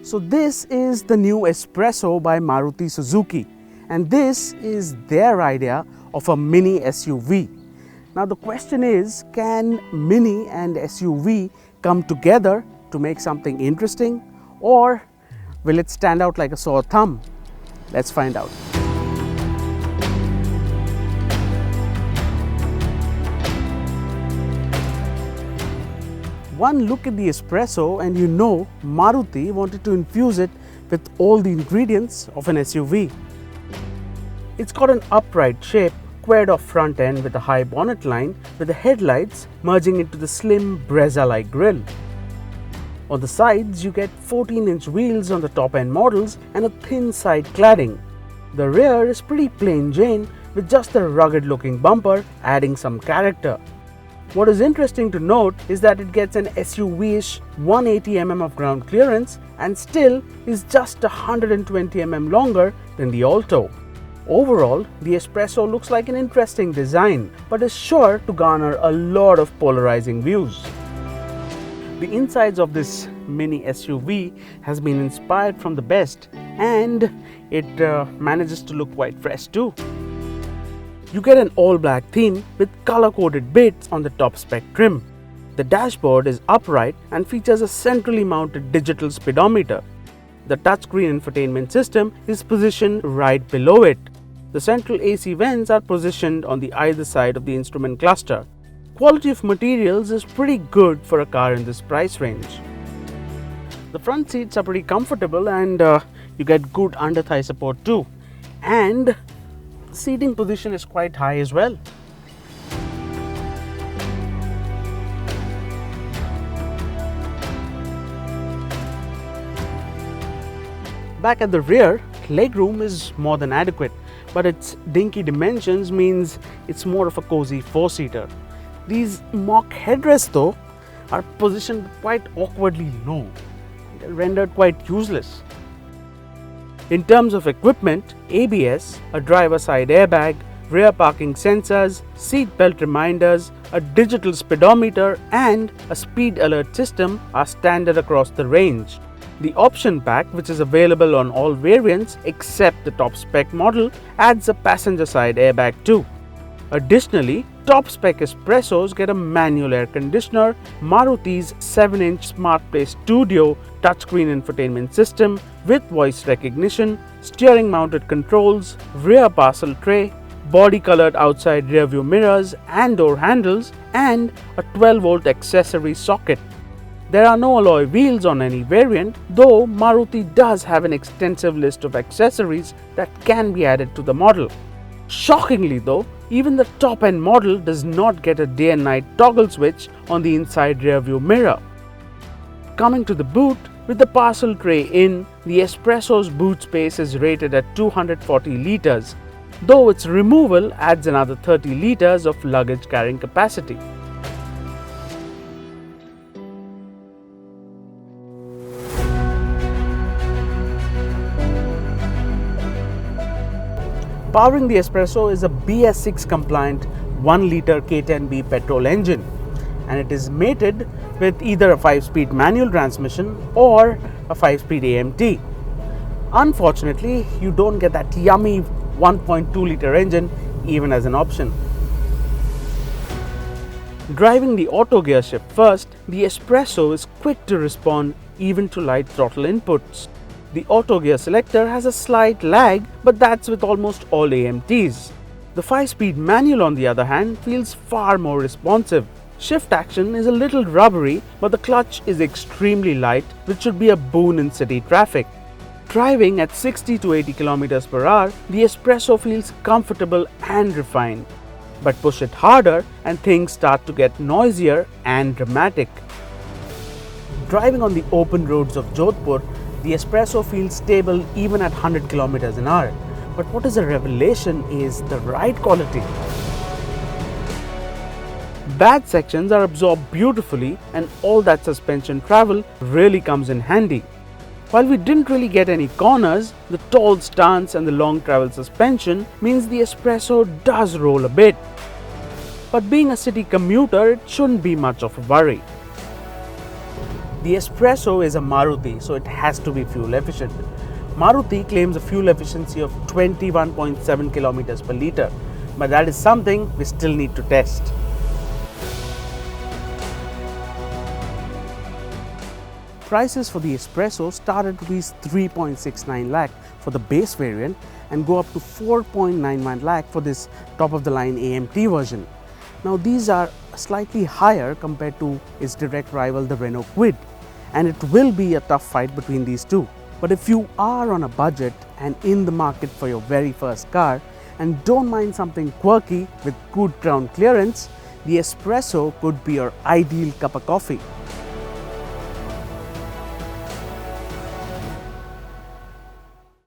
So this is the new Espresso by Maruti Suzuki, and this is their idea of a mini SUV. Now the question is, can mini and SUV come together to make something interesting, or will it stand out like a sore thumb? Let's find out. One look at the Espresso and you know Maruti wanted to infuse it with all the ingredients of an SUV. It's got an upright shape, squared off front end with a high bonnet line, with the headlights merging into the slim Brezza-like grille. On the sides you get 14-inch wheels on the top end models and a thin side cladding. The rear is pretty plain Jane with just a rugged looking bumper adding some character. What is interesting to note is that it gets an SUV-ish 180mm of ground clearance and still is just 120mm longer than the Alto. Overall, the Espresso looks like an interesting design, but is sure to garner a lot of polarizing views. The insides of this mini SUV has been inspired from the best, and it manages to look quite fresh too. You get an all-black theme with color-coded bits on the top spec trim. The dashboard is upright and features a centrally mounted digital speedometer. The touchscreen infotainment system is positioned right below it. The central AC vents are positioned on the either side of the instrument cluster. Quality of materials is pretty good for a car in this price range. The front seats are pretty comfortable and you get good under-thigh support too. And seating position is quite high as well. Back at the rear, legroom is more than adequate, but its dinky dimensions means it's more of a cozy four-seater. These mock headrests though are positioned quite awkwardly low, rendered quite useless. In terms of equipment, ABS, a driver side airbag, rear parking sensors, seat belt reminders, a digital speedometer and a speed alert system are standard across the range. The option pack, which is available on all variants except the top spec model, adds a passenger side airbag too. Additionally, top spec Espressos get a manual air conditioner, Maruti's 7-inch SmartPlay Studio touchscreen infotainment system with voice recognition, steering mounted controls, rear parcel tray, body colored outside rear view mirrors and door handles, and a 12-volt accessory socket. There are no alloy wheels on any variant, though Maruti does have an extensive list of accessories that can be added to the model. Shockingly though, even the top end model does not get a day and night toggle switch on the inside rear view mirror. Coming to the boot, with the parcel tray in, the Espresso's boot space is rated at 240 litres, though its removal adds another 30 litres of luggage carrying capacity. Powering the Espresso is a BS6 compliant 1-litre K10B petrol engine, and it is mated with either a 5-speed manual transmission or a 5-speed AMT. Unfortunately, you don't get that yummy 1.2-litre engine even as an option. Driving the auto gear shift first, the Espresso is quick to respond even to light throttle inputs. The auto gear selector has a slight lag, but that's with almost all AMTs. The 5-speed manual on the other hand feels far more responsive. Shift action is a little rubbery, but the clutch is extremely light, which should be a boon in city traffic. Driving at 60 to 80 km per hour, the Espresso feels comfortable and refined. But push it harder and things start to get noisier and dramatic. Driving on the open roads of Jodhpur, the Espresso feels stable even at 100 km an hour. But what is a revelation is the ride quality. Bad sections are absorbed beautifully and all that suspension travel really comes in handy. While we didn't really get any corners, the tall stance and the long travel suspension means the Espresso does roll a bit. But being a city commuter, it shouldn't be much of a worry. The Espresso is a Maruti, so it has to be fuel efficient. Maruti claims a fuel efficiency of 21.7 kilometers per liter, but that is something we still need to test. Prices for the Espresso start at Rs 3.69 lakh for the base variant and go up to 4.91 lakh for this top-of-the-line AMT version. Now these are slightly higher compared to its direct rival, the Renault Kwid, and it will be a tough fight between these two. But if you are on a budget and in the market for your very first car and don't mind something quirky with good ground clearance, the Espresso could be your ideal cup of coffee.